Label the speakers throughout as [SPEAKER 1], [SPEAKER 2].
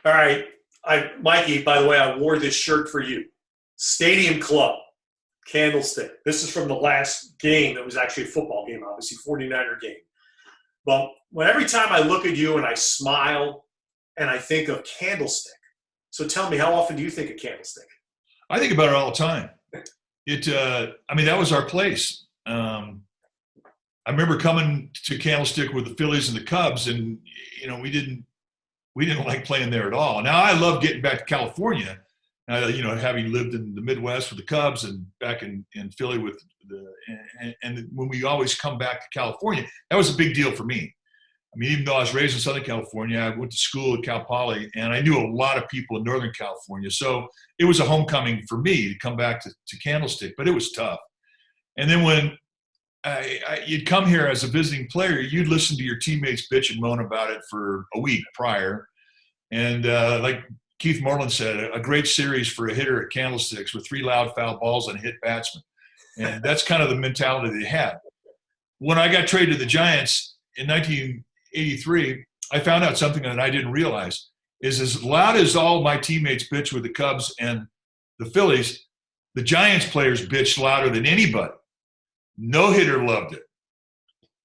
[SPEAKER 1] All right. Mikey, by the way, I wore this shirt for you. Stadium Club, Candlestick. This is from the last game. It was actually a football game, obviously, 49er game. But every time I look at you and I smile and I think of Candlestick. So tell me, how often do you think of Candlestick?
[SPEAKER 2] I think about it all the time. That was our place. I remember coming to Candlestick with the Phillies and the Cubs, and we didn't like playing there at all. Now I love getting back to California. Having lived in the Midwest with the Cubs and back in Philly with and when we always come back to California, that was a big deal for me. I mean, even though I was raised in Southern California, I went to school at Cal Poly, and I knew a lot of people in Northern California. So it was a homecoming for me to come back to Candlestick, but it was tough. And then when you'd come here as a visiting player, you'd listen to your teammates bitch and moan about it for a week prior. And like Keith Moreland said, a great series for a hitter at Candlesticks with 3 loud foul balls and a hit batsman. And that's kind of the mentality they had. When I got traded to the Giants in 1983, I found out something that I didn't realize is as loud as all my teammates bitch with the Cubs and the Phillies, the Giants players bitched louder than anybody. No hitter loved it.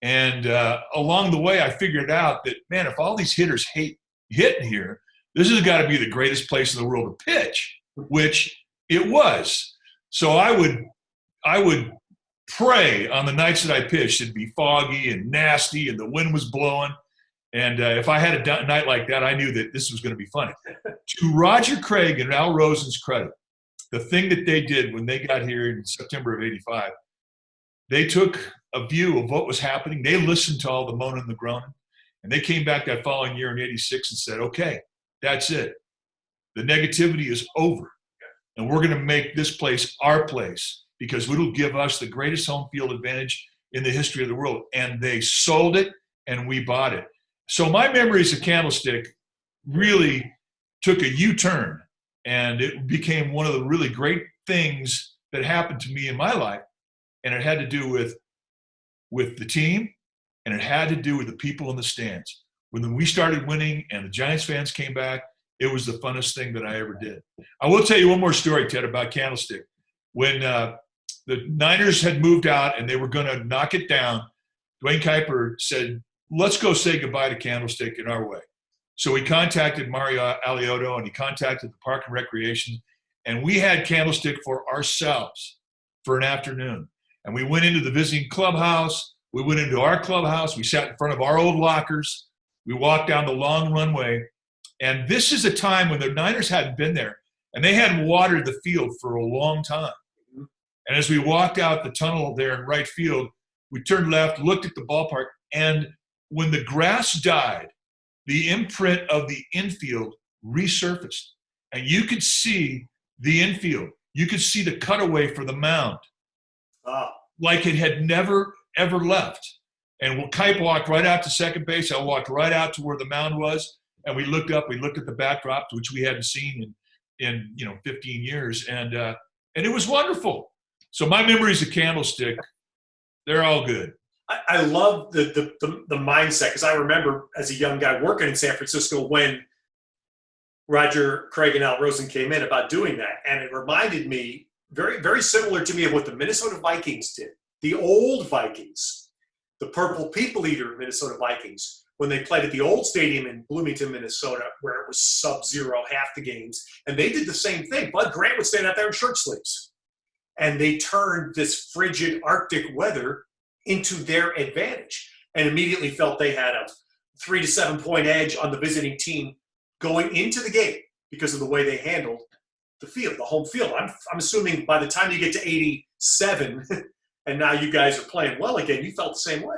[SPEAKER 2] And along the way, I figured out that, man, if all these hitters hate hitting here, this has got to be the greatest place in the world to pitch, which it was. So I would pray on the nights that I pitched it'd be foggy and nasty and the wind was blowing. And if I had a night like that, I knew that this was going to be funny. To Roger Craig and Al Rosen's credit, the thing that they did when they got here in September of '85, they took a view of what was happening. They listened to all the moaning and the groaning. And they came back that following year in '86 and said, okay, that's it. The negativity is over. And we're going to make this place our place because it'll give us the greatest home field advantage in the history of the world. And they sold it and we bought it. So my memories of Candlestick really took a U-turn. And it became one of the really great things that happened to me in my life. And it had to do with the team, and it had to do with the people in the stands. When we started winning and the Giants fans came back, it was the funnest thing that I ever did. I will tell you one more story, Ted, about Candlestick. When the Niners had moved out and they were going to knock it down, Dwayne Kuiper said, let's go say goodbye to Candlestick in our way. So he contacted Mario Alioto and he contacted the Park and Recreation, and we had Candlestick for ourselves for an afternoon. And we went into the visiting clubhouse. We went into our clubhouse. We sat in front of our old lockers. We walked down the long runway. And this is a time when the Niners hadn't been there, and they hadn't watered the field for a long time. And as we walked out the tunnel there in right field, we turned left, looked at the ballpark, and when the grass died, the imprint of the infield resurfaced. And you could see the infield. You could see the cutaway for the mound. Like it had never, ever left. And Kite walked right out to second base. I walked right out to where the mound was. And we looked up, we looked at the backdrop, which we hadn't seen in 15 years. And it was wonderful. So my memories of Candlestick, they're all good.
[SPEAKER 1] I love the mindset, because I remember as a young guy working in San Francisco when Roger Craig and Al Rosen came in about doing that. And it reminded me, very, very similar to me, of what the Minnesota Vikings did. The old Vikings, the Purple People Eater Minnesota Vikings, when they played at the old stadium in Bloomington, Minnesota, where it was sub-zero half the games. And they did the same thing. Bud Grant would stand out there in shirt sleeves. And they turned this frigid Arctic weather into their advantage and immediately felt they had a 3 to 7 point edge on the visiting team going into the game because of the way they handled the field, the home field. I'm assuming by the time you get to 87 and now you guys are playing well again, you felt the same way.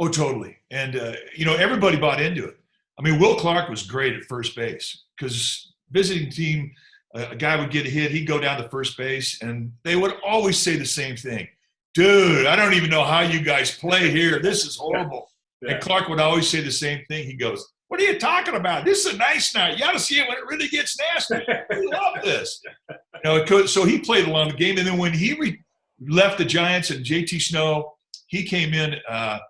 [SPEAKER 2] Oh, totally. And, everybody bought into it. I mean, Will Clark was great at first base because visiting team, a guy would get a hit, he'd go down to first base, and they would always say the same thing. Dude, I don't even know how you guys play here. This is horrible. Yeah. And Clark would always say the same thing. He goes, what are you talking about? This is a nice night. You ought to see it when it really gets nasty. We love this. So he played along the game. And then when he left the Giants and JT Snow, he came in, and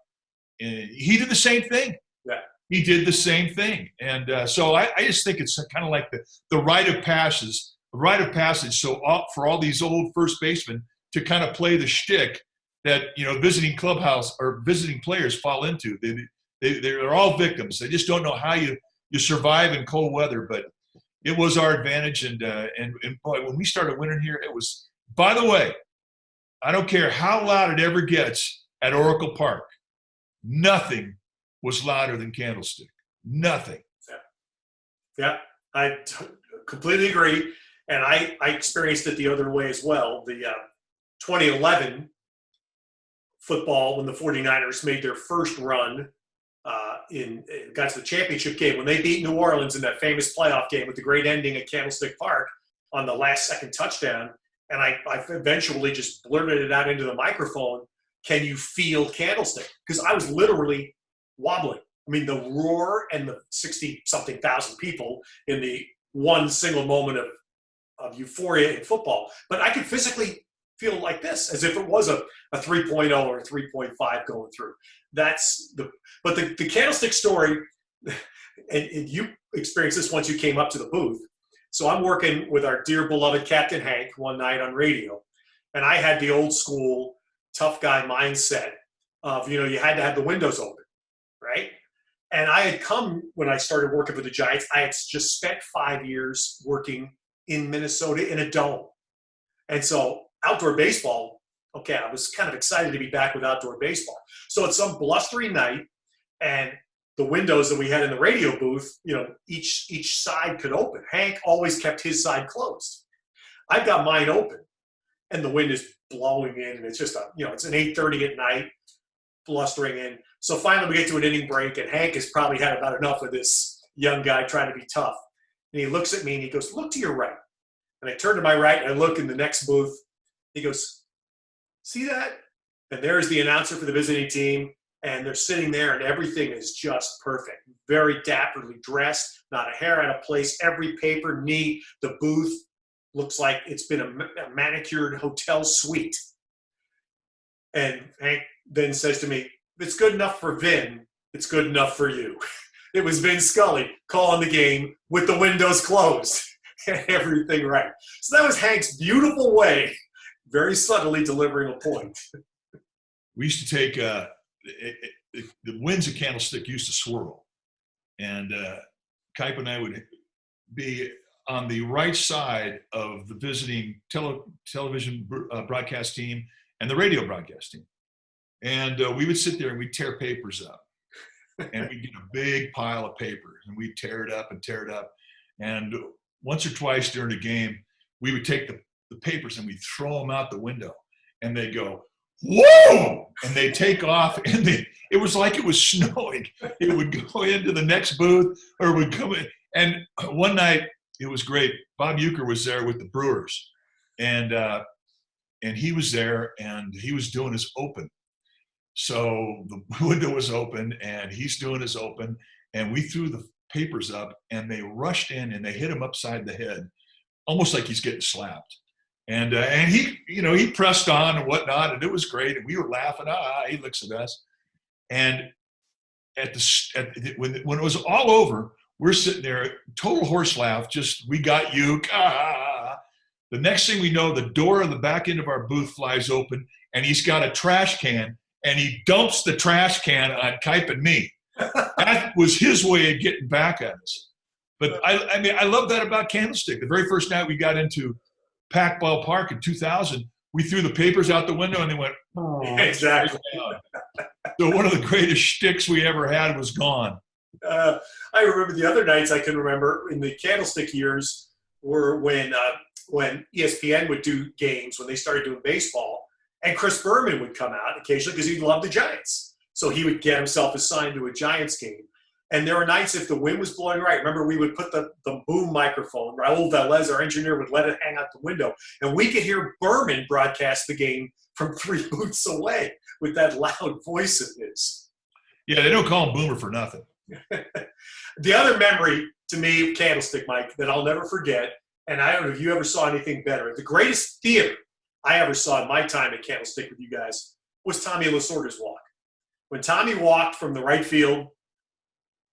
[SPEAKER 2] he did the same thing.
[SPEAKER 1] Yeah.
[SPEAKER 2] he did the same thing. And so I just think it's kind of like the rite of passage. So for all these old first basemen to kind of play the shtick that, visiting clubhouse or visiting players fall into. They're all victims. They just don't know how you survive in cold weather. But it was our advantage. And boy, when we started winning here, it was, by the way, I don't care how loud it ever gets at Oracle Park. Nothing was louder than Candlestick. Nothing.
[SPEAKER 1] Yeah, I completely agree. And I experienced it the other way as well. The 2011 football, when the 49ers made their first run got to the championship game, when they beat New Orleans in that famous playoff game with the great ending at Candlestick Park on the last second touchdown. And I eventually just blurted it out into the microphone, "Can you feel Candlestick?" Because I was literally wobbling. I mean, the roar and the 60-something thousand people in the one single moment of euphoria in football. But I could physically feel like this, as if it was a 3.0 or a 3.5 going through. But the Candlestick story, and you experienced this once you came up to the booth. So I'm working with our dear beloved Captain Hank one night on radio, and I had the old school tough guy mindset of, you had to have the windows open, right? And I had come, when I started working for the Giants, I had just spent 5 years working in Minnesota in a dome. And so outdoor baseball, okay, I was kind of excited to be back with outdoor baseball. So it's some blustery night, and the windows that we had in the radio booth, each side could open. Hank always kept his side closed. I've got mine open, and the wind is blowing in, and it's just it's an 8:30 at night, blustering in. So finally we get to an inning break, and Hank has probably had about enough of this young guy trying to be tough. And he looks at me and he goes, "Look to your right." And I turn to my right and I look in the next booth. He goes, "See that?" And there's the announcer for the visiting team. And they're sitting there, and everything is just perfect. Very dapperly dressed, not a hair out of place. Every paper neat. The booth looks like it's been a manicured hotel suite. And Hank then says to me, "If it's good enough for Vin, it's good enough for you." It was Vin Scully calling the game with the windows closed and everything right. So that was Hank's beautiful way, very subtly delivering a point.
[SPEAKER 2] We used to take the winds of Candlestick used to swirl, and Kipe and I would be on the right side of the visiting television broadcast team and the radio broadcast team, and we would sit there and we'd tear papers up, and we'd get a big pile of paper, and we'd tear it up, and once or twice during the game, we would take the papers and we'd throw them out the window, and they'd go, "Whoa!" And they take off, and it was like it was snowing. It would go into the next booth, or would come in. And one night, it was great. Bob Uecker was there with the Brewers, and he was there, and he was doing his open. So the window was open, and he's doing his open, and we threw the papers up, and they rushed in, and they hit him upside the head, almost like he's getting slapped. And he pressed on and whatnot, and it was great. And we were laughing. He looks at us. And when it was all over, we're sitting there, total horse laugh. Just, we got you. The next thing we know, the door of the back end of our booth flies open, and he's got a trash can, and he dumps the trash can on Kipe and me. That was his way of getting back at us. But I love that about Candlestick. The very first night we got into Pac Ball Park in 2000, we threw the papers out the window, and they went, "Oh."
[SPEAKER 1] Exactly.
[SPEAKER 2] So one of the greatest shticks we ever had was gone.
[SPEAKER 1] I remember the other nights I can remember in the Candlestick years were when ESPN would do games, when they started doing baseball, and Chris Berman would come out occasionally because he loved the Giants. So he would get himself assigned to a Giants game. And there were nights, if the wind was blowing right, remember we would put the boom microphone, Raul Velez, our engineer, would let it hang out the window. And we could hear Berman broadcast the game from 3 booths away with that loud voice of his.
[SPEAKER 2] Yeah, they don't call him Boomer for nothing.
[SPEAKER 1] The other memory to me of Candlestick, Mike, that I'll never forget, and I don't know if you ever saw anything better, the greatest theater I ever saw in my time at Candlestick with you guys was Tommy Lasorda's walk. When Tommy walked from the right field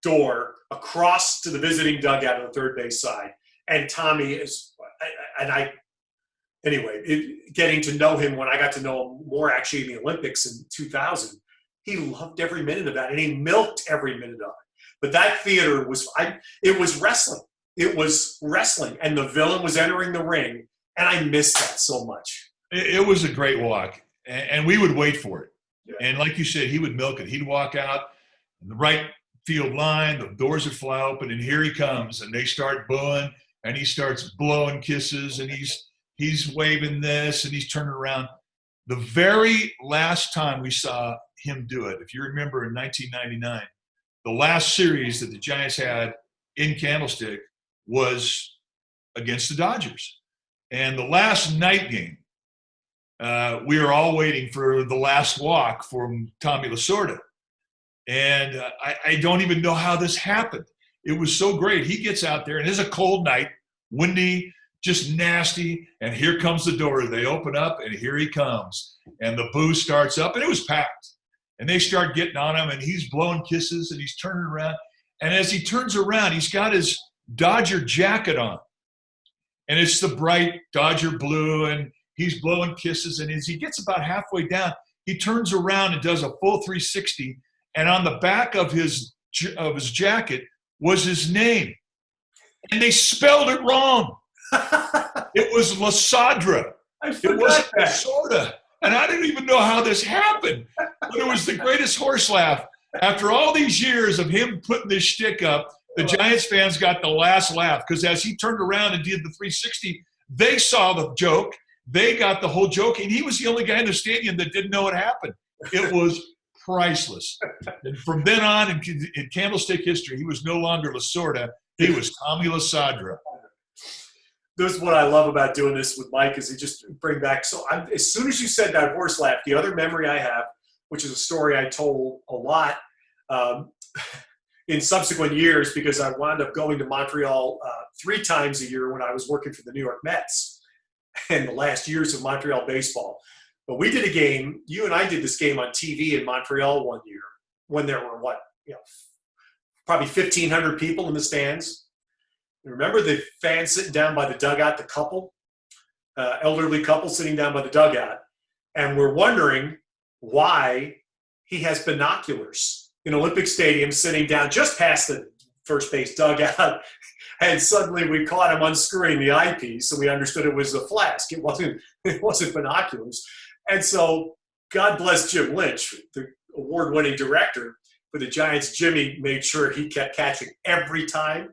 [SPEAKER 1] door across to the visiting dugout on the third base side. And Tommy is, getting to know him when I got to know him more actually in the Olympics in 2000, he loved every minute of that, and he milked every minute of it. But that theater was, it was wrestling. It was wrestling, and the villain was entering the ring, and I missed that so much.
[SPEAKER 2] It was a great walk, and we would wait for it.
[SPEAKER 1] Yeah.
[SPEAKER 2] And like you said, he would milk it. He'd walk out in the right field line, the doors would fly open, and here he comes, and they start booing, and he starts blowing kisses, and he's waving this, and he's turning around. The very last time we saw him do it, if you remember in 1999, the last series that the Giants had in Candlestick was against the Dodgers. And the last night game, we were all waiting for the last walk from Tommy Lasorda. And I don't even know how this happened. It was so great. He gets out there, and it's a cold night, windy, just nasty, and here comes the door. They open up, and here he comes. And the boo starts up, and it was packed. And they start getting on him, and he's blowing kisses, and he's turning around. And as he turns around, he's got his Dodger jacket on. And it's the bright Dodger blue, and he's blowing kisses. And as he gets about halfway down, he turns around and does a full 360. And on the back of his jacket was his name. And they spelled it wrong. It was Lasadra. It wasn't Lasorda. And I didn't even know how this happened. But it was the greatest horse laugh. After all these years of him putting this shtick up, the Giants fans got the last laugh, because as he turned around and did the 360, they saw the joke. They got the whole joke, and he was the only guy in the stadium that didn't know what happened. It was priceless. And from then on in Candlestick history, he was no longer Lasorda. He was Tommy Lasadra.
[SPEAKER 1] This is what I love about doing this with Mike, is he just bring back. So as soon as you said that horse laugh, the other memory I have, which is a story I told a lot in subsequent years, because I wound up going to Montreal 3 times a year when I was working for the New York Mets in the last years of Montreal baseball. But we did a game, you and I did this game on TV in Montreal one year when there were, probably 1,500 people in the stands. Remember the fans sitting down by the dugout, the couple, elderly couple sitting down by the dugout, and we're wondering why he has binoculars in Olympic Stadium sitting down just past the first base dugout. And suddenly we caught him unscrewing the eyepiece, so we understood it was a flask. It wasn't binoculars. And so God bless Jim Lynch, the award-winning director for the Giants. Jimmy made sure he kept catching every time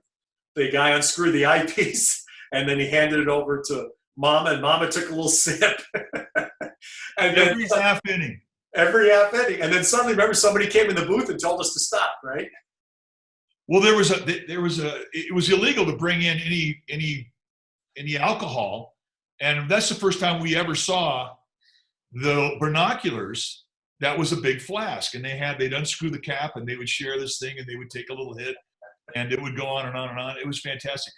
[SPEAKER 1] the guy unscrewed the eyepiece, and then he handed it over to Mama, and Mama took a little sip. And then
[SPEAKER 2] Every half inning.
[SPEAKER 1] And then suddenly, remember, somebody came in the booth and told us to stop, right?
[SPEAKER 2] Well, it was illegal to bring in any alcohol, and that's the first time we ever saw the binoculars. That was a big flask, and they'd unscrew the cap, and they would share this thing, and they would take a little hit, and it would go on and on and on. It was fantastic.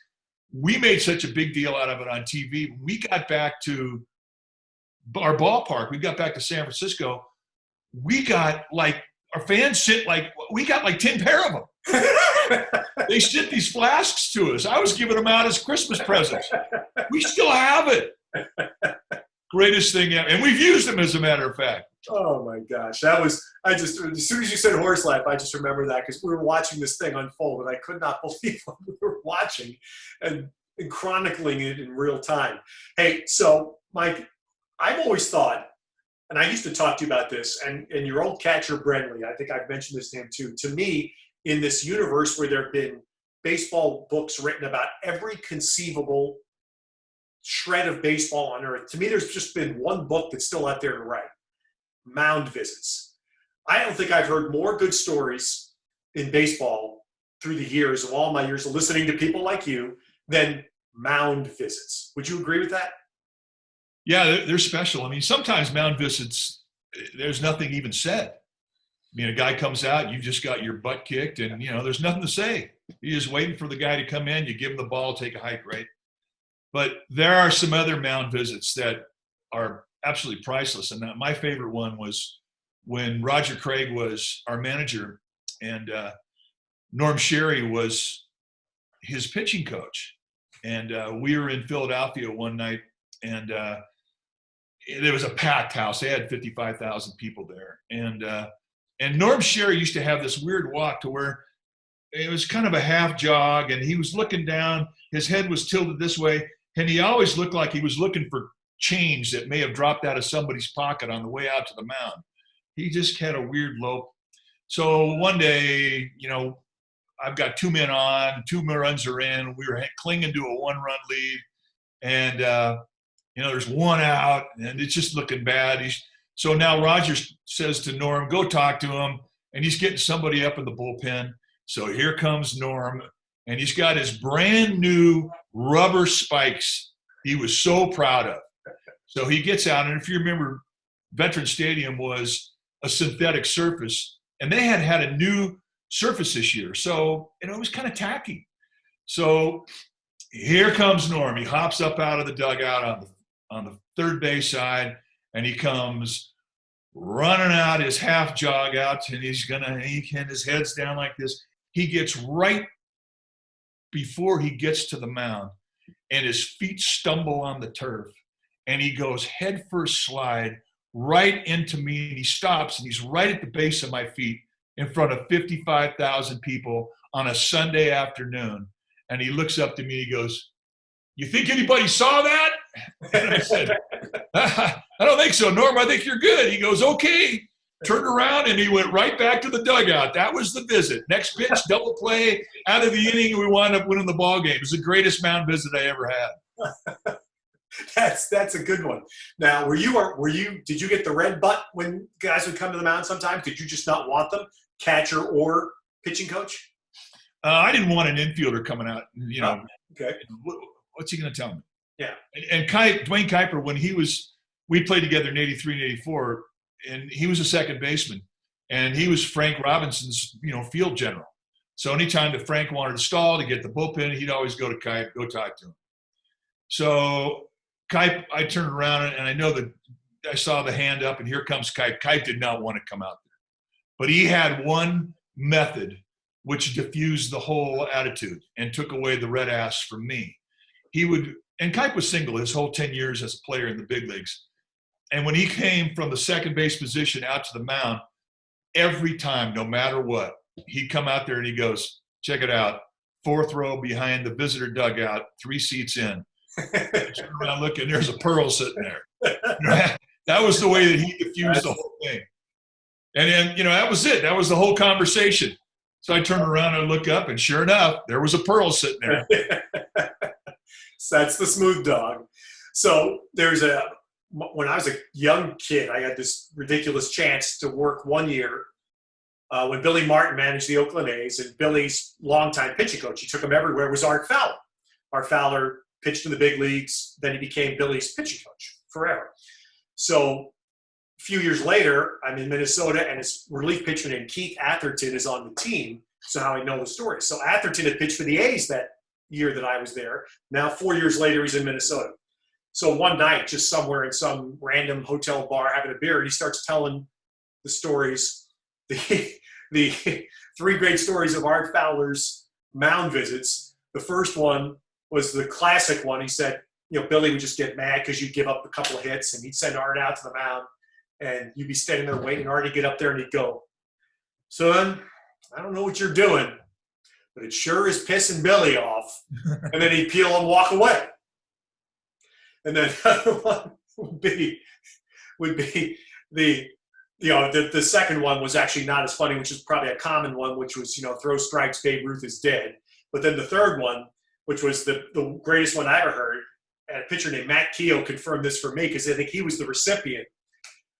[SPEAKER 2] We made such a big deal out of it on TV. When we got back to our ballpark, we got back to San Francisco, we got our fans sent we got 10 pair of them. They sent these flasks to us. I was giving them out as Christmas presents. We still have it. Greatest thing ever. And we've used them, as a matter of fact.
[SPEAKER 1] Oh my gosh. As soon as you said horse laugh, I just remember that, because we were watching this thing unfold, and I could not believe what we were watching and chronicling it in real time. Hey, so Mike, I've always thought, and I used to talk to you about this, and your old catcher, Brenly, I think I've mentioned this to him too. To me, in this universe where there have been baseball books written about every conceivable shred of baseball on earth, to me, there's just been one book that's still out there to write: Mound Visits. I don't think I've heard more good stories in baseball through the years of all my years of listening to people like you than Mound Visits. Would you agree with that?
[SPEAKER 2] Yeah, they're special. I mean, sometimes Mound Visits, there's nothing even said. I mean, a guy comes out, you just got your butt kicked, and, there's nothing to say. You're just waiting for the guy to come in, you give him the ball, take a hike, right? But there are some other Mound Visits that are absolutely priceless. And my favorite one was when Roger Craig was our manager, and Norm Sherry was his pitching coach. And we were in Philadelphia one night, and there was a packed house. They had 55,000 people there. And Norm Sherry used to have this weird walk to where it was kind of a half jog, and he was looking down. His head was tilted this way, and he always looked like he was looking for change that may have dropped out of somebody's pocket on the way out to the mound. He just had a weird lope. So one day, I've got 2 men on, 2 runs are in. We were clinging to a 1-run lead, and there's 1 out, and it's just looking bad. So now Roger says to Norm, "Go talk to him," and he's getting somebody up in the bullpen. So here comes Norm, and he's got his brand new rubber spikes he was so proud of. So he gets out, and if you remember, Veterans Stadium was a synthetic surface, and they had a new surface this year. So, it was kind of tacky. So here comes Norm. He hops up out of the dugout on the third base side, and he comes running out his half jog out, and his head's down like this. He gets right before he gets to the mound, and his feet stumble on the turf, and he goes head first slide right into me, and he stops, and he's right at the base of my feet in front of 55,000 people on a Sunday afternoon. And he looks up to me, and he goes, "You think anybody saw that?" And I said, "I don't think so, Norm. I think you're good." He goes, "Okay." Turned around, and he went right back to the dugout. That was the visit. Next pitch, double play, out of the inning, and we wound up winning the ball game. It was the greatest mound visit I ever had.
[SPEAKER 1] That's a good one. Now, did you get the red butt when guys would come to the mound sometimes? Did you just not want them, catcher or pitching coach?
[SPEAKER 2] I didn't want an infielder coming out.
[SPEAKER 1] Okay.
[SPEAKER 2] What's he going to tell me?
[SPEAKER 1] Yeah.
[SPEAKER 2] And Dwayne Kuiper, when we played together in '83 and '84, and he was a second baseman, and he was Frank Robinson's, field general. So anytime that Frank wanted to stall to get the bullpen, he'd always go to Kuiper, go talk to him. So Kuiper, I turned around, and I know that I saw the hand up, and here comes Kuiper. Kuiper did not want to come out there, but he had one method which diffused the whole attitude and took away the red ass from me. And Kuiper was single his whole 10 years as a player in the big leagues. And when he came from the second base position out to the mound, every time, no matter what, he'd come out there and he goes, "Check it out, 4th row behind the visitor dugout, 3 seats in." Turn around, look, and there's a pearl sitting there. That was the way that he diffused the whole thing. And then, that was it. That was the whole conversation. So I turned around and look up, and sure enough, there was a pearl sitting there.
[SPEAKER 1] So that's the smooth dog. So when I was a young kid, I had this ridiculous chance to work one year when Billy Martin managed the Oakland A's, and Billy's longtime pitching coach, he took him everywhere, was Art Fowler. Art Fowler pitched in the big leagues, then he became Billy's pitching coach forever. So a few years later, I'm in Minnesota, and his relief pitcher named Keith Atherton is on the team, so how I know the story. So Atherton had pitched for the A's that year that I was there. Now 4 years later, he's in Minnesota. So one night, just somewhere in some random hotel bar having a beer, and he starts telling the stories, the 3 great stories of Art Fowler's mound visits. The first one was the classic one. He said, Billy would just get mad because you'd give up a couple of hits, and he'd send Art out to the mound, and you'd be standing there waiting. Art would get up there, and he'd go, "Son, I don't know what you're doing, but it sure is pissing Billy off." And then he'd peel and walk away. And then the other one would be the second one was actually not as funny, which is probably a common one, which was, throw strikes, Babe Ruth is dead. But then the third one, which was the greatest one I ever heard, and a pitcher named Matt Keogh confirmed this for me because I think he was the recipient.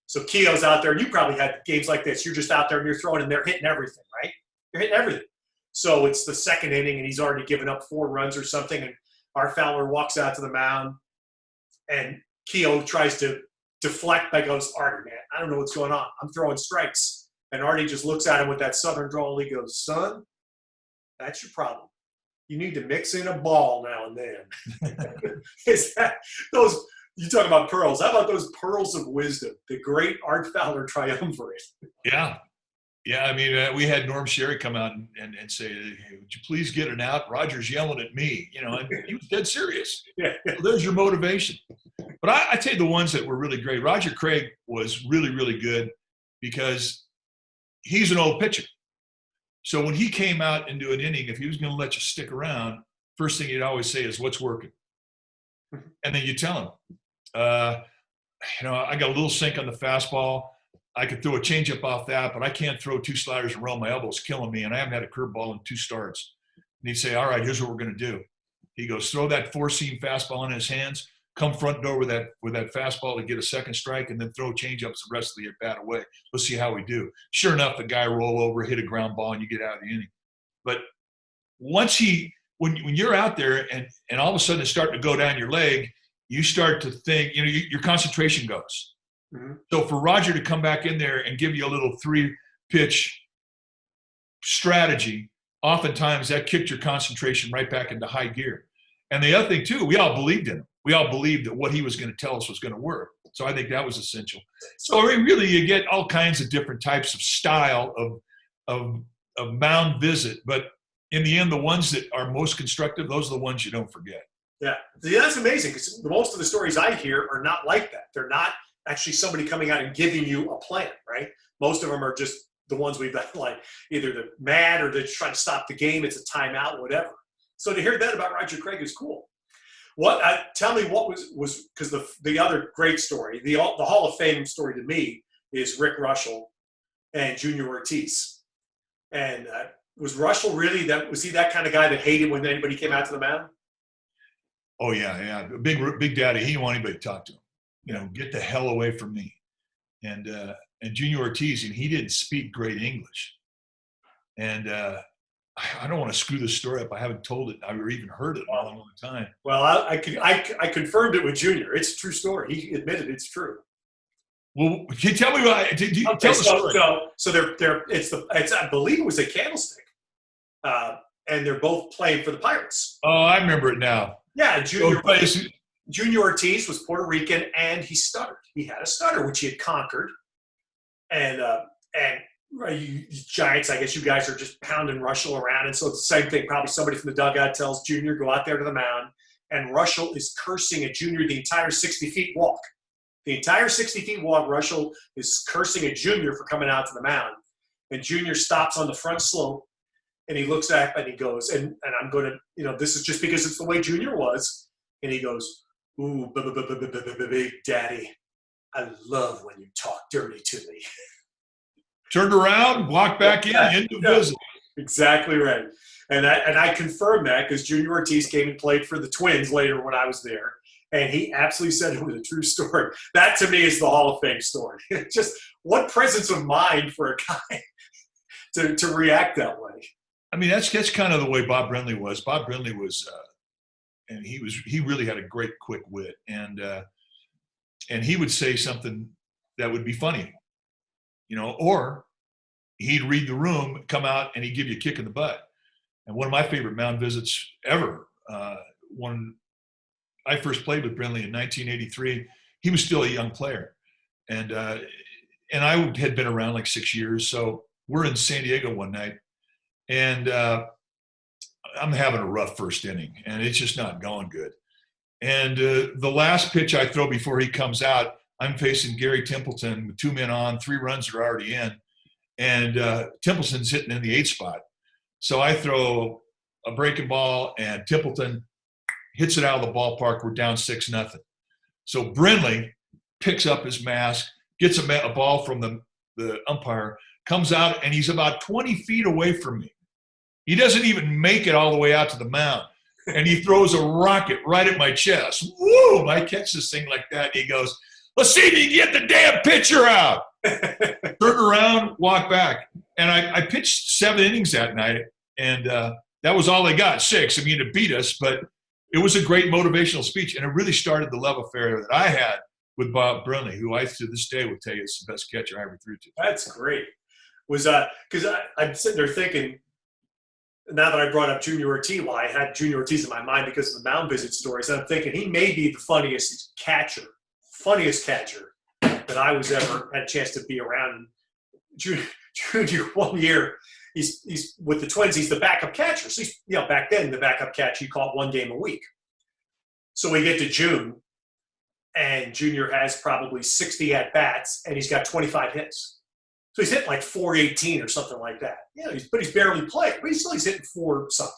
[SPEAKER 1] So Keogh's out there, and you probably had games like this. You're just out there and you're throwing, and they're hitting everything, right? You're hitting everything. So it's the second inning, and he's already given up 4 runs or something, and Art Fowler walks out to the mound, and Keogh tries to deflect by goes, "Artie, man, I don't know what's going on. I'm throwing strikes." And Artie just looks at him with that southern drawl. He goes, "Son, that's your problem. You need to mix in a ball now and then." You talk about pearls. How about those pearls of wisdom? The great Art Fowler triumvirate.
[SPEAKER 2] Yeah. Yeah, I mean, we had Norm Sherry come out and say, hey, would you please get it out? Roger's yelling at me, and he was dead serious.
[SPEAKER 1] Yeah.
[SPEAKER 2] So there's your motivation. But I tell you the ones that were really great. Roger Craig was really, really good because he's an old pitcher. So when he came out into an inning, if he was going to let you stick around, first thing he'd always say is, what's working? And then you tell him, I got a little sink on the fastball. I could throw a changeup off that, but I can't throw 2 sliders around. My elbow's killing me, and I haven't had a curveball in 2 starts. And he'd say, all right, here's what we're going to do. He goes, throw that 4-seam fastball in his hands, come front door with that fastball to get a second strike, and then throw changeups the rest of the at-bat away. Let's see how we do. Sure enough, the guy roll over, hit a ground ball, and you get out of the inning. But once when you're out there and all of a sudden it's starting to go down your leg, you start to think, your concentration goes. Mm-hmm. So for Roger to come back in there and give you a little 3-pitch strategy, oftentimes that kicked your concentration right back into high gear. And the other thing too, we all believed in him. We all believed that what he was going to tell us was going to work. So I think that was essential. So really, you get all kinds of different types of style of mound visit, but in the end, the ones that are most constructive, those are the ones you don't forget.
[SPEAKER 1] Yeah, that's amazing because most of the stories I hear are not like that. They're not actually somebody coming out and giving you a plan, right? Most of them are just the ones we've got, like either they're mad or they're trying to stop the game. It's a timeout, whatever. So to hear that about Roger Craig is cool. Tell me what was because the other great story, the Hall of Fame story to me is Rick Russell and Junior Ortiz. And was Russell really was he that kind of guy that hated when anybody came out to the mound?
[SPEAKER 2] Oh yeah. Big Daddy. He didn't want anybody to talk to him. Get the hell away from me. And Junior Ortiz, he didn't speak great English. And I don't want to screw this story up. I haven't told it or even heard it in a long time.
[SPEAKER 1] Well, I confirmed it with Junior. It's a true story. He admitted it's true.
[SPEAKER 2] Well, can you tell me what? Tell the story.
[SPEAKER 1] So it's I believe it was a Candlestick, and they're both playing for the Pirates.
[SPEAKER 2] Oh, I remember it now.
[SPEAKER 1] Yeah, Junior Ortiz was Puerto Rican, and he stuttered. He had a stutter, which he had conquered. And you Giants, I guess you guys are just pounding Russell around. And so it's the same thing. Probably somebody from the dugout tells Junior, go out there to the mound. And Russell is cursing at Junior the entire 60-feet walk. The entire 60-feet walk, Russell is cursing at Junior for coming out to the mound. And Junior stops on the front slope, and he looks up and he goes, and I'm going to, this is just because it's the way Junior was. And he goes, ooh, Big Daddy, I love when you talk dirty to me.
[SPEAKER 2] Turned around, walked back into visit.
[SPEAKER 1] Exactly right. And I confirmed that because Junior Ortiz came and played for the Twins later when I was there. And he absolutely said it was a true story. That to me is the Hall of Fame story. Just what presence of mind for a guy to react that way.
[SPEAKER 2] I mean, that's kind of the way Bob Brenly was. Bob Brenly was, and he really had a great quick wit, and he would say something that would be funny, or he'd read the room, come out, and he'd give you a kick in the butt. And one of my favorite mound visits ever, when I first played with Brenly in 1983, he was still a young player, and I had been around like 6 years. So we're in San Diego one night, and I'm having a rough first inning, and it's just not going good. And the last pitch I throw before he comes out, I'm facing Gary Templeton with 2 men on, 3 runs are already in, and Templeton's hitting in the 8th spot. So I throw a breaking ball, and Templeton hits it out of the ballpark. We're down 6-0. So Brenly picks up his mask, gets a ball from the umpire, comes out, and he's about 20 feet away from me. He doesn't even make it all the way out to the mound. And he throws a rocket right at my chest. Woo! I catch this thing like that. He goes, let's see if you can get the damn pitcher out. Turn around, walk back. And I pitched 7 innings that night, and that was all they got, 6. I mean, it beat us, but it was a great motivational speech, and it really started the love affair that I had with Bob Brenly, who I, to this day, would tell you is the best catcher I ever threw to.
[SPEAKER 1] That's great. Was because I'm sitting there thinking, now that I brought up Junior Ortiz, well, I had Junior Ortiz in my mind because of the mound visit stories, and I'm thinking he may be the funniest catcher that I was ever had a chance to be around. Junior, one year, he's with the Twins. He's the backup catcher. So he's, back then the backup catcher, you caught one game a week. So we get to June, and Junior has probably 60 at bats, and he's got 25 hits. So he's hitting like 418 or something like that. But he's barely played, but he's hitting 4 something.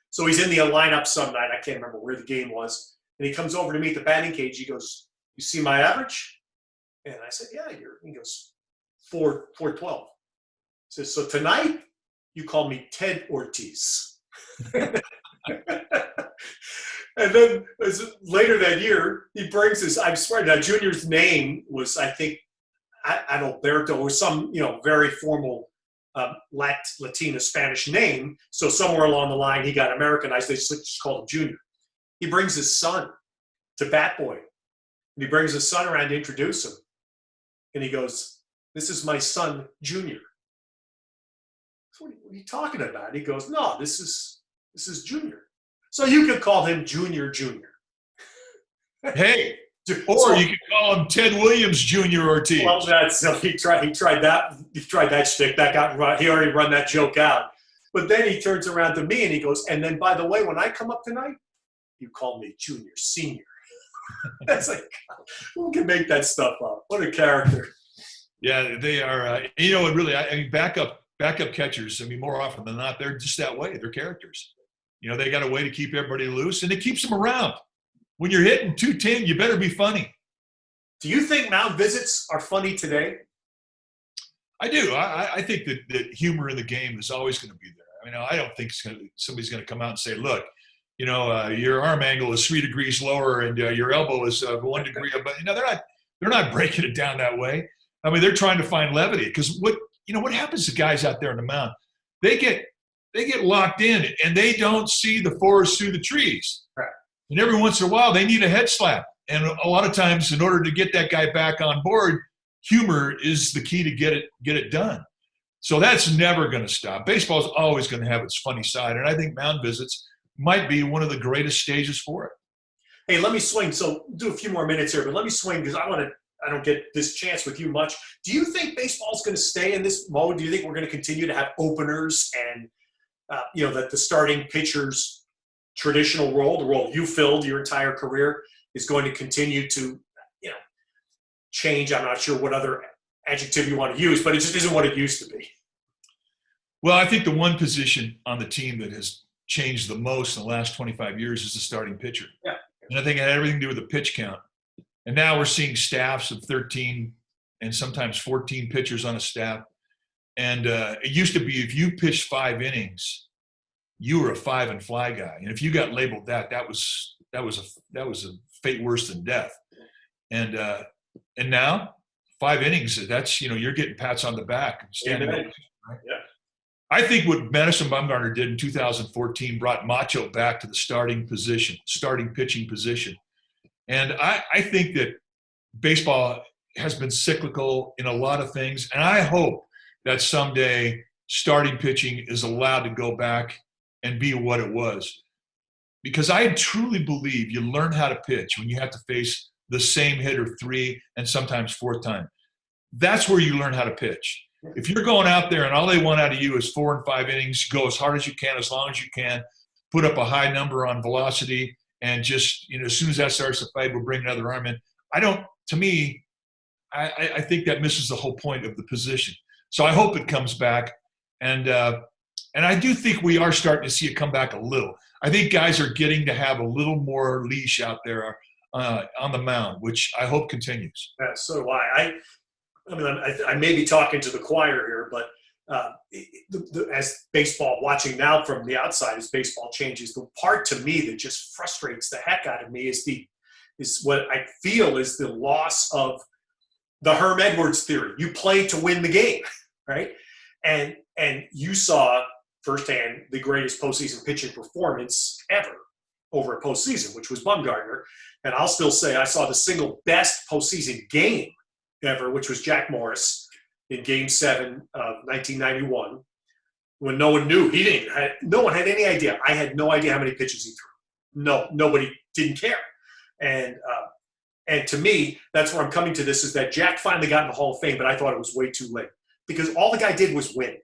[SPEAKER 1] So he's in the lineup some night. I can't remember where the game was. And he comes over to me at the batting cage. He goes, "You see my average?" And I said, "Yeah." He goes, 412. He says, "So tonight you call me Ted Ortiz." And then later that year, he brings his, I swear, now Junior's name was, I think, Alberto, or some, very formal Latina Spanish name. So somewhere along the line, he got Americanized. They just called him Junior. He brings his son to Bat Boy. And he brings his son around to introduce him. And he goes, "This is my son, Junior." So what are you talking about? He goes, "No, this is Junior." So you could call him Junior.
[SPEAKER 2] Hey, or you could call him Ted Williams Jr. Ortiz.
[SPEAKER 1] Well, he tried that shtick. He already run that joke out. But then he turns around to me and he goes, "And then, by the way, when I come up tonight, you call me Junior Senior." That's like, who can make that stuff up? What a character.
[SPEAKER 2] Yeah, they are. I mean, backup catchers. I mean, more often than not, they're just that way. They're characters. They got a way to keep everybody loose, and it keeps them around. When you're hitting 210, you better be funny.
[SPEAKER 1] Do you think mound visits are funny today?
[SPEAKER 2] I do. I think that humor in the game is always going to be there. I mean, I don't think somebody's going to come out and say, "Look, your arm angle is 3 degrees lower, and your elbow is 1 degree above." They're not breaking it down that way. I mean, they're trying to find levity, because what happens to guys out there on the mound? They get locked in, and they don't see the forest through the trees.
[SPEAKER 1] Right.
[SPEAKER 2] And every once in a while, they need a head slap. And a lot of times, in order to get that guy back on board, humor is the key to get it done. So that's never going to stop. Baseball is always going to have its funny side, and I think mound visits might be one of the greatest stages for it.
[SPEAKER 1] Hey, let me swing. So do a few more minutes here, but let me swing, because I don't get this chance with you much. Do you think baseball is going to stay in this mode? Do you think we're going to continue to have openers and that the starting pitcher's traditional role, the role you filled your entire career, is going to continue to, change? I'm not sure what other adjective you want to use, but it just isn't what it used to be.
[SPEAKER 2] Well, I think the one position on the team that has changed the most in the last 25 years is the starting pitcher.
[SPEAKER 1] Yeah.
[SPEAKER 2] And I think it had everything to do with the pitch count. And now we're seeing staffs of 13 and sometimes 14 pitchers on a staff. And it used to be, if you pitched 5 innings, you were a 5 and fly guy. And if you got labeled that was a fate worse than death. And now 5 innings, that's, you're getting pats on the back. Standing up, right?
[SPEAKER 1] Yeah.
[SPEAKER 2] I think what Madison Bumgarner did in 2014 brought Macho back to the starting pitching position. And I think that baseball has been cyclical in a lot of things. And I hope that someday starting pitching is allowed to go back and be what it was. Because I truly believe you learn how to pitch when you have to face the same hitter 3 and sometimes 4th time. That's where you learn how to pitch. If you're going out there and all they want out of you is 4 and 5 innings, go as hard as you can, as long as you can, put up a high number on velocity, and just, as soon as that starts to fade, we'll bring another arm in. I think that misses the whole point of the position. So I hope it comes back. And I do think we are starting to see it come back a little. I think guys are getting to have a little more leash out there on the mound, which I hope continues.
[SPEAKER 1] Yeah, so do I. I may be talking to the choir here, but as baseball, watching now from the outside as baseball changes, the part to me that just frustrates the heck out of me is what I feel is the loss of the Herm Edwards theory. You play to win the game, right? And you saw firsthand the greatest postseason pitching performance ever over a postseason, which was Bumgarner. And I'll still say I saw the single best postseason game ever, which was Jack Morris in Game 7 of 1991, when no one knew. No one had any idea. I had no idea how many pitches he threw. No, nobody didn't care. And to me, that's where I'm coming to this, is that Jack finally got in the Hall of Fame, but I thought it was way too late. because all the guy did was win.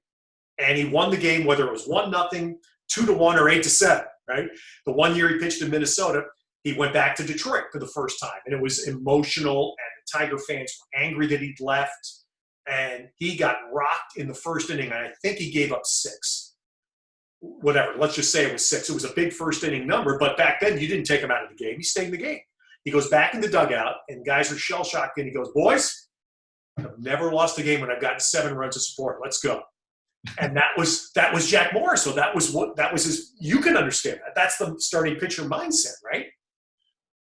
[SPEAKER 1] And he won the game, whether it was 1-0, 2-1, or 8-7, right? The one year he pitched in Minnesota, he went back to Detroit for the first time. And it was emotional, and the Tiger fans were angry that he'd left. And he got rocked in the first inning, and I think he gave up 6. Whatever, let's just say it was 6. It was a big first inning number, but back then you didn't take him out of the game. He stayed in the game. He goes back in the dugout, and guys are shell-shocked, and he goes, boys, I've never lost a game when I've gotten 7 runs of support. Let's go. And that was Jack Morris. So that was his. You can understand that. That's the starting pitcher mindset, right?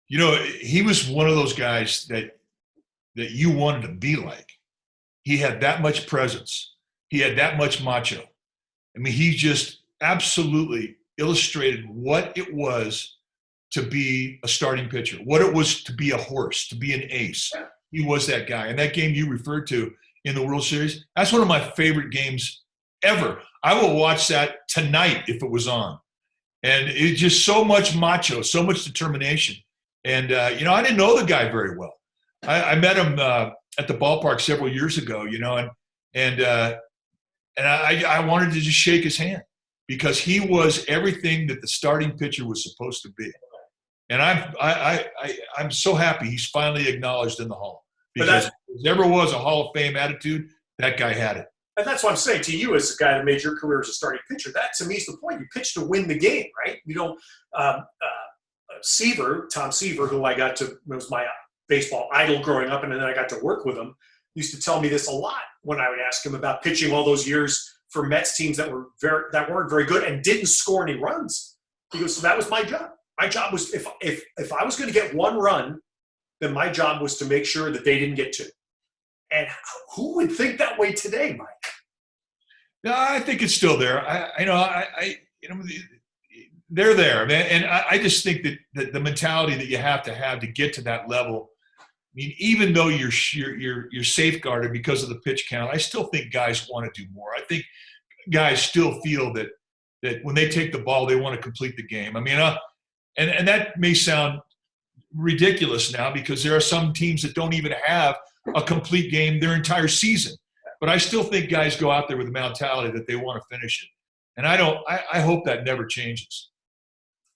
[SPEAKER 2] You know, he was one of those guys that you wanted to be like. He had that much presence. He had that much macho. I mean, he just absolutely illustrated what it was to be a starting pitcher, what it was to be a horse, to be an ace. He was that guy. And that game you referred to in the World Series, that's one of my favorite games ever. I will watch that tonight if it was on. And it's just so much macho, so much determination. And, you know, I didn't know the guy very well. I met him at the ballpark several years ago, you know, and I wanted to just shake his hand because he was everything that the starting pitcher was supposed to be. And I'm so happy he's finally acknowledged in the Hall. Because if there ever was a Hall of Fame attitude, that guy had it. And
[SPEAKER 1] that's what I'm saying to you as a guy that made your career as a starting pitcher. That, to me, is the point. You pitch to win the game, right? You don't Tom Seaver, who I got to – was my baseball idol growing up, and then I got to work with him, used to tell me this a lot when I would ask him about pitching all those years for Mets teams that weren't very good and didn't score any runs. He goes, so that was my job. My job was if I was going to get 1 run, then my job was to make sure that they didn't get 2. And who would think that way today, Mike?
[SPEAKER 2] No, I think it's still there. They're there, man. And I just think that the mentality that you have to get to that level. I mean, even though you're safeguarded because of the pitch count, I still think guys want to do more. I think guys still feel that when they take the ball, they want to complete the game. I mean, and that may sound ridiculous now because there are some teams that don't even have a complete game their entire season. But I still think guys go out there with the mentality that they want to finish it. And I hope that never changes.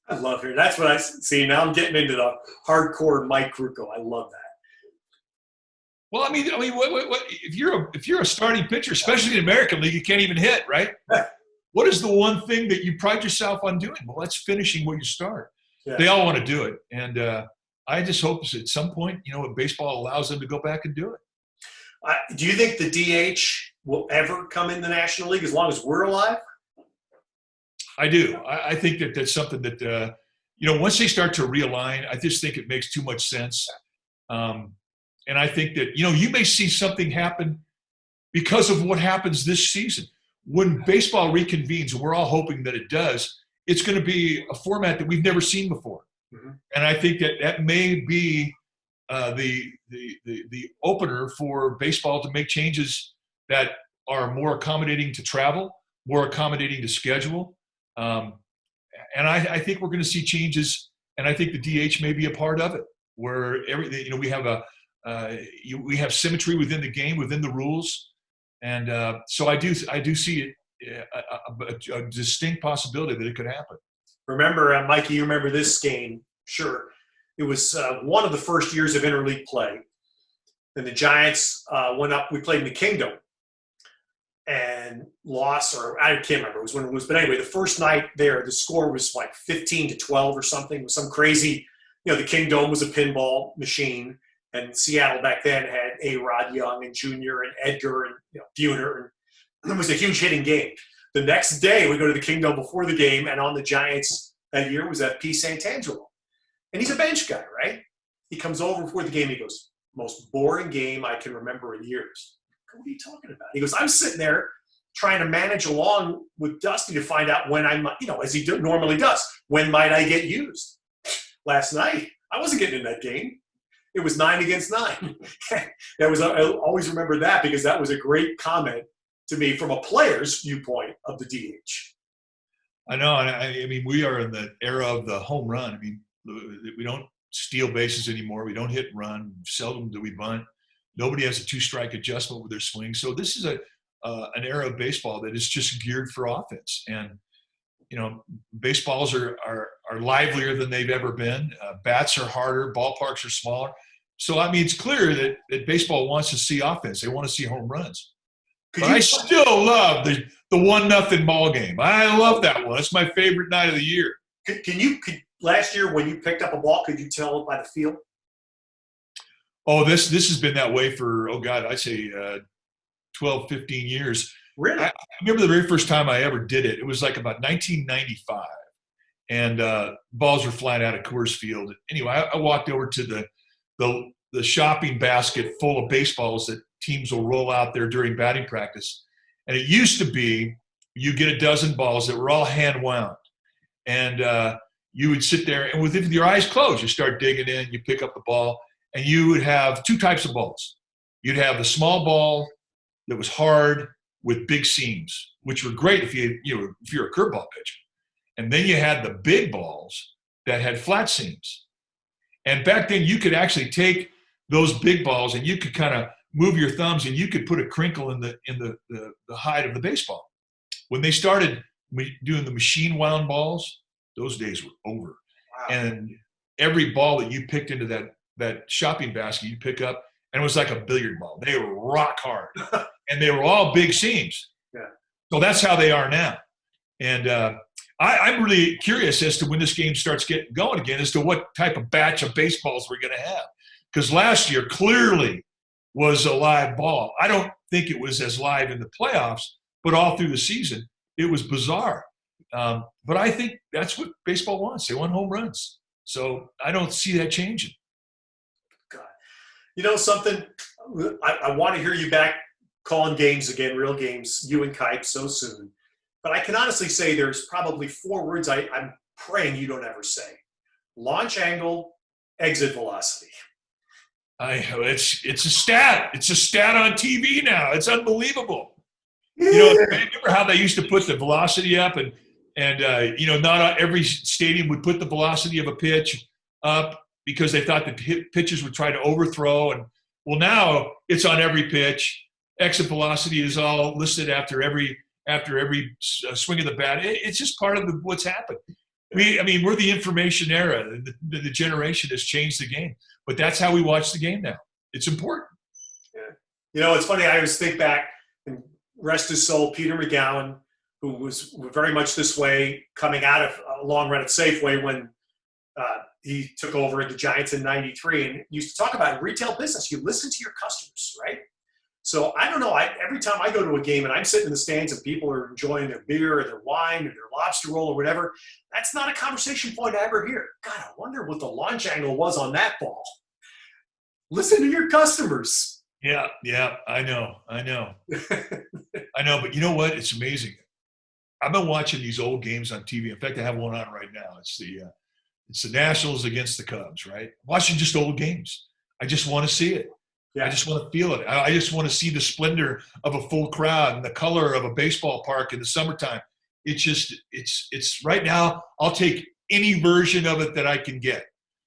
[SPEAKER 1] I love it. That's what I see. Now I'm getting into the hardcore Mike Krukow. I love that.
[SPEAKER 2] Well, I mean, what, if you're a starting pitcher, especially in the American League, you can't even hit, right? What is the one thing that you pride yourself on doing? Well, that's finishing what you start. Yeah. They all want to do it, and I just hope at some point, you know, baseball allows them to go back and do it.
[SPEAKER 1] Do you think the DH will ever come in the National League as long as we're alive?
[SPEAKER 2] I do. I think that's something that, you know, once they start to realign, I just think it makes too much sense. And I think that, you know, you may see something happen because of what happens this season. When baseball reconvenes, and we're all hoping that it does, it's going to be a format that we've never seen before. Mm-hmm. And I think that may be the opener for baseball to make changes that are more accommodating to travel, more accommodating to schedule. And I think we're going to see changes, and I think the DH may be a part of it, where everything, you know, we have symmetry within the game, within the rules, and so I do see it a distinct possibility that it could happen.
[SPEAKER 1] Remember, Mikey, you remember this game? Sure. It was one of the first years of interleague play. Then the Giants went up. We played in the Kingdom and lost, or I can't remember. It was when it was. But anyway, the first night there, the score was like 15-12 or something. It was some crazy, you know, the Kingdom was a pinball machine. And Seattle back then had A-Rod Young and Jr. and Edgar and, you know, Buhner. And it was a huge hitting game. The next day, we go to the Kingdom before the game, and on the Giants that year was F.P. Santangelo. And he's a bench guy, right? He comes over before the game. He goes, most boring game I can remember in years. What are you talking about? He goes, I'm sitting there trying to manage along with Dusty to find out when I might, you know, as he normally does, when might I get used? Last night, I wasn't getting in that game. It was 9 against 9. I always remember that because that was a great comment to me from a player's viewpoint of the DH.
[SPEAKER 2] I know. I mean, we are in the era of the home run. I mean, we don't steal bases anymore. We don't hit and run. Seldom do we bunt. Nobody has a 2-strike adjustment with their swing. So this is an era of baseball that is just geared for offense. And baseballs are livelier than they've ever been. Bats are harder. Ballparks are smaller. So I mean, it's clear that baseball wants to see offense. They want to see home runs. But I still love the 1-0 ball game. I love that one. It's my favorite night of the year.
[SPEAKER 1] Could last year when you picked up a ball, could you tell by the feel?
[SPEAKER 2] Oh, this has been that way for, I'd say 12, 15 years.
[SPEAKER 1] Really?
[SPEAKER 2] I remember the very first time I ever did it. It was like about 1995, and balls were flying out of Coors Field. Anyway, I walked over to the shopping basket full of baseballs that teams will roll out there during batting practice. And it used to be you get a dozen balls that were all hand wound. And you would sit there, and with your eyes closed, you start digging in, you pick up the ball, and you would have two types of balls. You'd have the small ball that was hard with big seams, which were great if you're a curveball pitcher. And then you had the big balls that had flat seams. And back then you could actually take those big balls and you could kind of move your thumbs and you could put a crinkle in the hide of the baseball. When they started doing the machine wound balls, those days were over.
[SPEAKER 1] Wow.
[SPEAKER 2] And every ball that you picked into that shopping basket, you pick up, and it was like a billiard ball. They were rock hard, and they were all big seams.
[SPEAKER 1] Yeah.
[SPEAKER 2] So that's how they are now. And I'm really curious as to when this game starts getting going again, as to what type of batch of baseballs we're going to have. Because last year clearly was a live ball. I don't think it was as live in the playoffs, but all through the season, it was bizarre. But I think that's what baseball wants. They want home runs. So I don't see that changing.
[SPEAKER 1] God. You know something? I want to hear you back calling games again, real games, you and Kipe, so soon. But I can honestly say there's probably 4 words I'm praying you don't ever say. Launch angle, exit velocity.
[SPEAKER 2] It's a stat. It's a stat on TV now. It's unbelievable. Remember how they used to put the velocity up, and not every stadium would put the velocity of a pitch up because they thought the pitchers would try to overthrow. And well, now it's on every pitch. Exit velocity is all listed after every swing of the bat. It's just part of what's happened. We're the information era. The generation has changed the game, but that's how we watch the game now. It's important.
[SPEAKER 1] Yeah. It's funny. I always think back, and rest his soul, Peter McGowan, who was very much this way coming out of a long run at Safeway when he took over at the Giants in '93, and used to talk about retail business. You listen to your customers, right? So I don't know. Every time I go to a game and I'm sitting in the stands and people are enjoying their beer or their wine or their lobster roll or whatever, that's not a conversation point I ever hear. God, I wonder what the launch angle was on that ball. Listen to your customers.
[SPEAKER 2] Yeah, I know. I know, but you know what? It's amazing. I've been watching these old games on TV. In fact, I have one on right now. It's the Nationals against the Cubs, right? Watching just old games. I just want to see it. Yeah. I just want to feel it. I just want to see the splendor of a full crowd and the color of a baseball park in the summertime. It's right now, I'll take any version of it that I can get.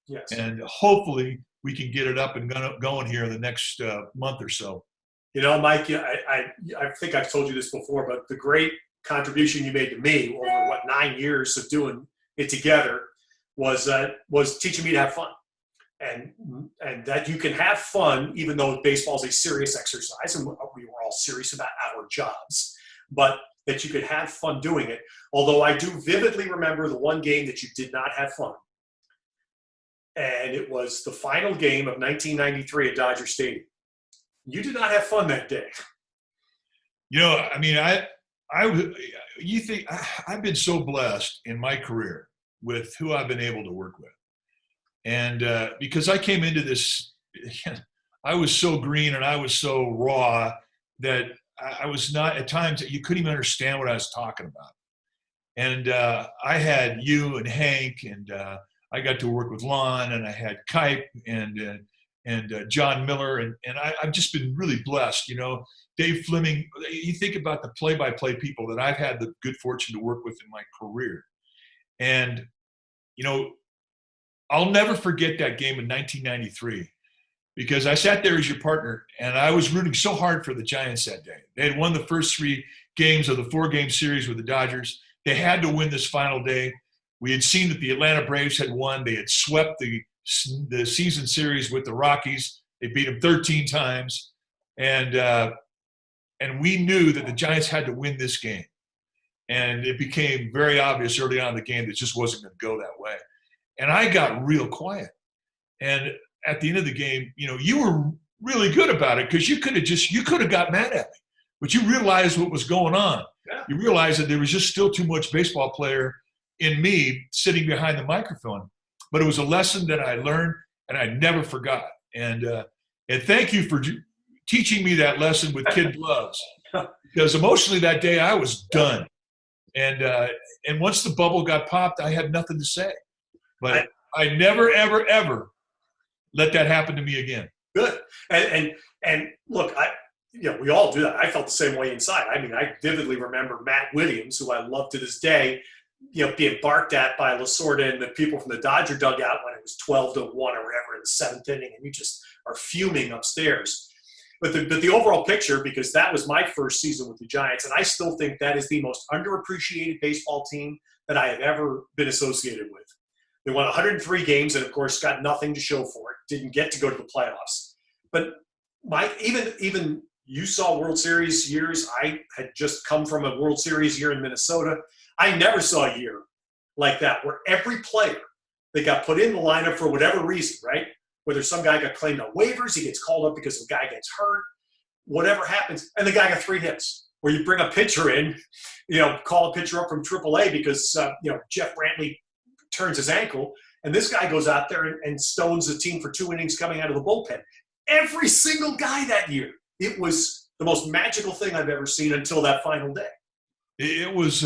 [SPEAKER 1] Yes.
[SPEAKER 2] And hopefully we can get it up and going here in the next month or so.
[SPEAKER 1] Mike, I think I've told you this before, but the great contribution you made to me over 9 years of doing it together was teaching me to have fun. And that you can have fun, even though baseball is a serious exercise, and we were all serious about our jobs, but that you could have fun doing it. Although I do vividly remember the one game that you did not have fun. And it was the final game of 1993 at Dodger Stadium. You did not have fun that day. You think I've been so blessed in my career with who I've been able to work with. And because I came into this, I was so green and I was so raw that I was not, at times you couldn't even understand what I was talking about. And I had you and Hank, and I got to work with Lon, and I had Kipe and John Miller, and I've just been really blessed. Dave Fleming, you think about the play-by-play people that I've had the good fortune to work with in my career. And, I'll never forget that game in 1993.
[SPEAKER 2] because I sat there as your partner, and I was rooting so hard for the Giants that day. They had won the first 3 games of the 4-game series with the Dodgers. They had to win this final day. We had seen that the Atlanta Braves had won. They had swept the season series with the Rockies. They beat them 13 times. And we knew that the Giants had to win this game. And it became very obvious early on in the game that it just wasn't going to go that way. And I got real quiet. And at the end of the game, you were really good about it, because you could have got mad at me, but you realized what was going on.
[SPEAKER 1] Yeah.
[SPEAKER 2] You realized that there was just still too much baseball player in me sitting behind the microphone. But it was a lesson that I learned and I never forgot. And thank you for teaching me that lesson with kid gloves, because emotionally that day I was done. And once the bubble got popped, I had nothing to say. But I never, ever, ever let that happen to me again.
[SPEAKER 1] Good. And look, we all do that. I felt the same way inside. I mean, I vividly remember Matt Williams, who I love to this day, being barked at by Lasorda and the people from the Dodger dugout when it was 12-1 or whatever in the 7th inning, and you just are fuming upstairs. But the overall picture, because that was my first season with the Giants, and I still think that is the most underappreciated baseball team that I have ever been associated with. They won 103 games and, of course, got nothing to show for it. Didn't get to go to the playoffs. But even you saw World Series years. I had just come from a World Series year in Minnesota. I never saw a year like that where every player that got put in the lineup for whatever reason, right? Whether some guy got claimed on waivers, he gets called up because some guy gets hurt, whatever happens, and the guy got 3 hits. Where you bring a pitcher in, call a pitcher up from AAA because Jeff Brantley turns his ankle, and this guy goes out there and stones the team for 2 innings coming out of the bullpen. Every single guy that year. It was the most magical thing I've ever seen until that final day.
[SPEAKER 2] It was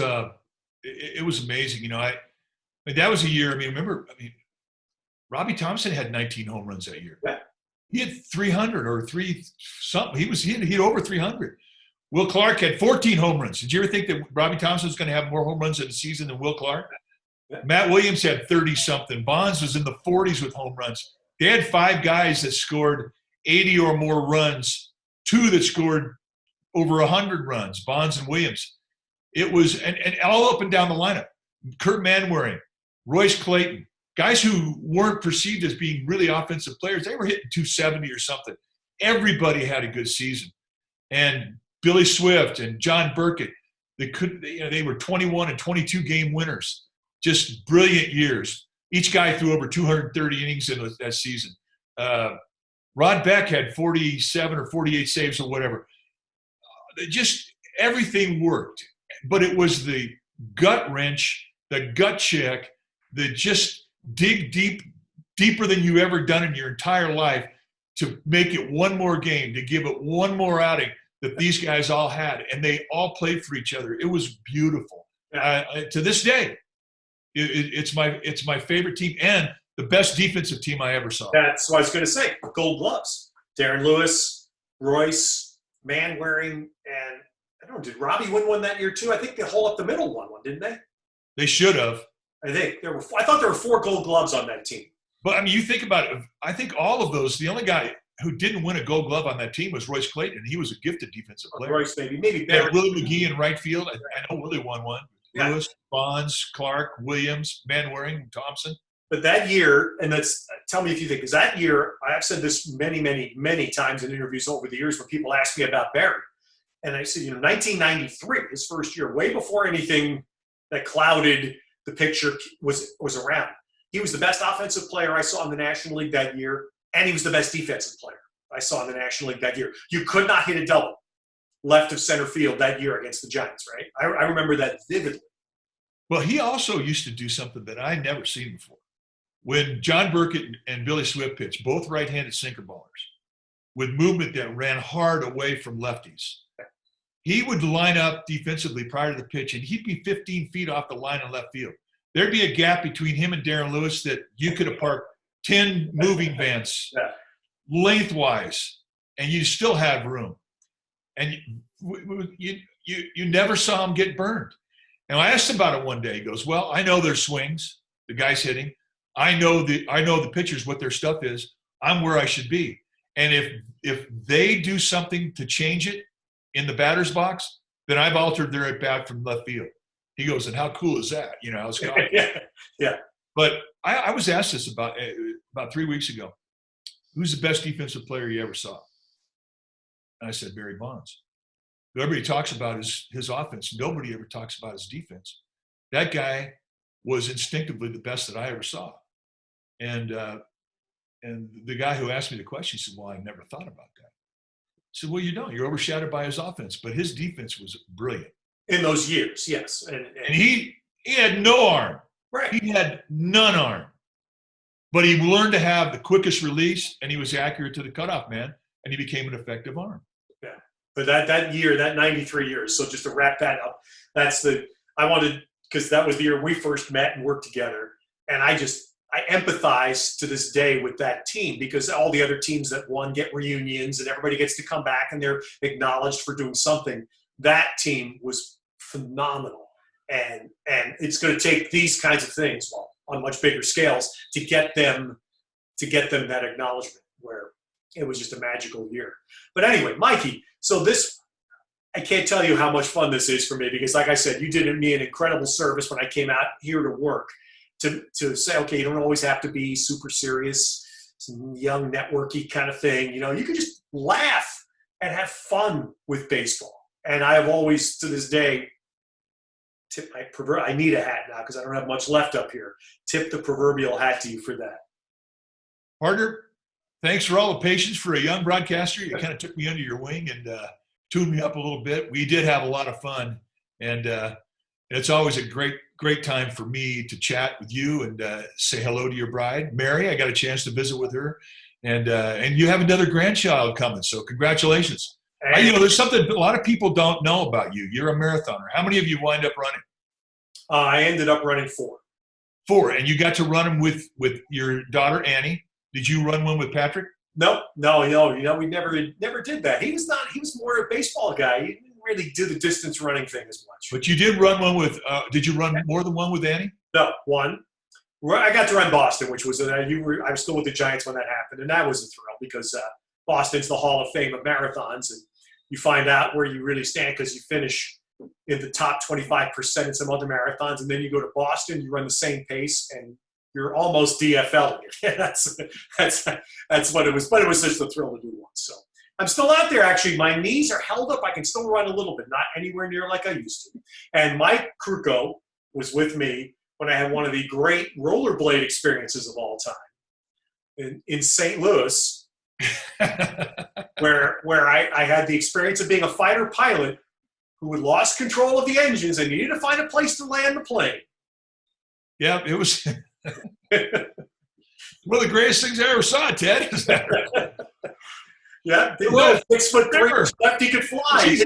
[SPEAKER 2] amazing. That was a year. Remember, Robbie Thompson had 19 home runs that year.
[SPEAKER 1] Yeah.
[SPEAKER 2] He had 300 or 3 something. He had over 300. Will Clark had 14 home runs. Did you ever think that Robbie Thompson was going to have more home runs in a season than Will Clark? Yeah. Matt Williams had 30-something. Bonds was in the 40s with home runs. They had 5 guys that scored 80 or more runs, 2 that scored over 100 runs, Bonds and Williams. It was, and all up and down the lineup. Kurt Manwaring, Royce Clayton, guys who weren't perceived as being really offensive players. They were hitting 270 or something. Everybody had a good season. And Billy Swift and John Burkett, they were 21 and 22 game winners. Just brilliant years. Each guy threw over 230 innings in that season. Rod Beck had 47 or 48 saves or whatever. Just everything worked. But it was the gut wrench, the gut check, that just dig deeper than you ever done in your entire life to make it one more game, to give it one more outing that these guys all had. And they all played for each other. It was beautiful. To this day, it's my favorite team and the best defensive team I ever saw.
[SPEAKER 1] That's what I was going to say. Gold Gloves. Darren Lewis, Royce, Manwaring, and I don't know, did Robbie win one that year too? I think the hole up the middle won one, didn't they?
[SPEAKER 2] They should have.
[SPEAKER 1] I thought there were 4 Gold Gloves on that team.
[SPEAKER 2] But you think about it. I think all of those. The only guy who didn't win a Gold Glove on that team was Royce Clayton. He was a gifted defensive player.
[SPEAKER 1] Royce, maybe Barry.
[SPEAKER 2] Willie McGee in right field. I know Willie won one. Yeah. Lewis, Bonds, Clark, Williams, Manwaring, Thompson.
[SPEAKER 1] But that year, and tell me if you think, because that year, I've said this many, many, many times in interviews over the years when people ask me about Barry. And I said, 1993, his first year, way before anything that clouded the picture was around. He was the best offensive player I saw in the National League that year, and he was the best defensive player I saw in the National League that year. You could not hit a double left of center field that year against the Giants, right? I remember that vividly.
[SPEAKER 2] Well, he also used to do something that I'd never seen before. When John Burkett and Billy Swift pitched, both right-handed sinker ballers, with movement that ran hard away from lefties, he would line up defensively prior to the pitch, and he'd be 15 feet off the line in left field. There'd be a gap between him and Darren Lewis that you could have parked 10 moving vans lengthwise, and you still have room. And you never saw him get burned. And I asked him about it one day. He goes, well, I know their swings, the guy's hitting. I know the pitchers, what their stuff is. I'm where I should be. And if they do something to change it in the batter's box, then I've altered their at bat from left field. He goes, and how cool is that? You know, I was
[SPEAKER 1] yeah.
[SPEAKER 2] But I was asked this about 3 weeks ago. Who's the best defensive player you ever saw? And I said, Barry Bonds. Everybody talks about his offense. Nobody ever talks about his defense. That guy was instinctively the best that I ever saw. And the guy who asked me the question said, well, I never thought about that. I said, well, you don't. You're overshadowed by his offense. But his defense was brilliant.
[SPEAKER 1] In those years, yes. And
[SPEAKER 2] he had no arm.
[SPEAKER 1] Right.
[SPEAKER 2] He had none arm. But he learned to have the quickest release, and he was accurate to the cutoff man, and he became an effective arm.
[SPEAKER 1] Yeah. But that year, that 93 years, so just to wrap that up, because that was the year we first met and worked together. And I empathize to this day with that team, because all the other teams that won get reunions and everybody gets to come back and they're acknowledged for doing something. That team was phenomenal. And it's going to take these kinds of things, well, on much bigger scales, to get them that acknowledgement, where it was just a magical year. But anyway, Mikey, so I can't tell you how much fun this is for me, because like I said, you did me an incredible service when I came out here to work to say, okay, you don't always have to be super serious, some young networky kind of thing. You know, you can just laugh and have fun with baseball. And I have always, to this day, I need a hat now because I don't have much left up here. Tip the proverbial hat to you for that.
[SPEAKER 2] Partner, thanks for all the patience for a young broadcaster. You kind of took me under your wing and tuned me up a little bit. We did have a lot of fun, and it's always a great time for me to chat with you and say hello to your bride, Mary. I got a chance to visit with her, and you have another grandchild coming, so congratulations. There's something a lot of people don't know about you. You're a marathoner. How many of you wind up running?
[SPEAKER 1] I ended up running 4.
[SPEAKER 2] 4, and you got to run them with your daughter Annie. Did you run one with Patrick?
[SPEAKER 1] No. You know, we never did that. He was more a baseball guy. He didn't really do the distance running thing as much.
[SPEAKER 2] But you did run one with. Did you run more than one with Annie?
[SPEAKER 1] No, one. I got to run Boston, which was I was still with the Giants when that happened, and that was a thrill because Boston's the Hall of Fame of marathons, and you find out where you really stand because you finish in the top 25% in some other marathons, and then you go to Boston, you run the same pace, and you're almost DFLing it. that's what it was. But it was just a thrill to do one. So I'm still out there. Actually, my knees are held up. I can still run a little bit, not anywhere near like I used to. And Mike Krukow was with me when I had one of the great rollerblade experiences of all time in St. Louis. where I had the experience of being a fighter pilot who had lost control of the engines and needed to find a place to land the plane.
[SPEAKER 2] Yeah, it was one of the greatest things I ever saw, Ted. Is that right?
[SPEAKER 1] Yeah, 6'3" lefty could fly.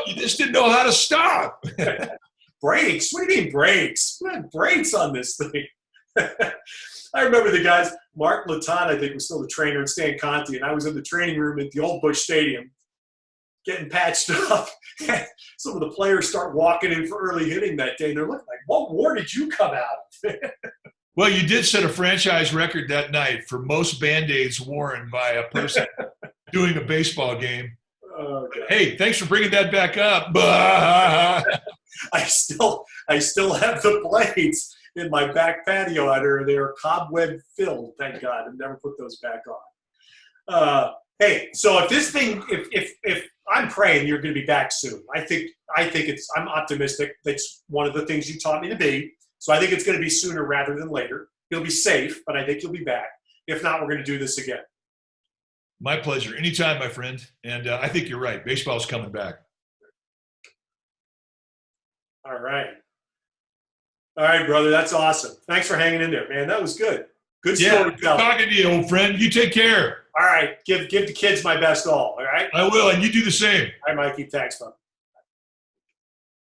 [SPEAKER 2] You just didn't know how to stop.
[SPEAKER 1] Brakes? What do you mean brakes? We had brakes on this thing. I remember the guys, Mark Latan, I think, was still the trainer, and Stan Conti, and I was in the training room at the old Busch Stadium getting patched up. Some of the players start walking in for early hitting that day, and they're looking like, what war did you come out of?
[SPEAKER 2] Well, you did set a franchise record that night for most Band-Aids worn by a person doing a baseball game.
[SPEAKER 1] Oh,
[SPEAKER 2] hey, thanks for bringing that back up.
[SPEAKER 1] I still have the blades in my back patio out there. They're cobweb filled, thank God. I've never put those back on. Hey, so if I'm praying you're going to be back soon. I'm optimistic. That's one of the things you taught me to be. So I think it's going to be sooner rather than later. You'll be safe, but I think you'll be back. If not, we're going to do this again.
[SPEAKER 2] My pleasure. Anytime, my friend. And I think you're right. Baseball's coming back.
[SPEAKER 1] All right, brother. That's awesome. Thanks for hanging in there, man. That was good. Good story.
[SPEAKER 2] Yeah, talking to you, old friend. You take care.
[SPEAKER 1] All right. Give the kids my best all right?
[SPEAKER 2] I will, and you do the same.
[SPEAKER 1] All right, Mikey. Thanks, bud.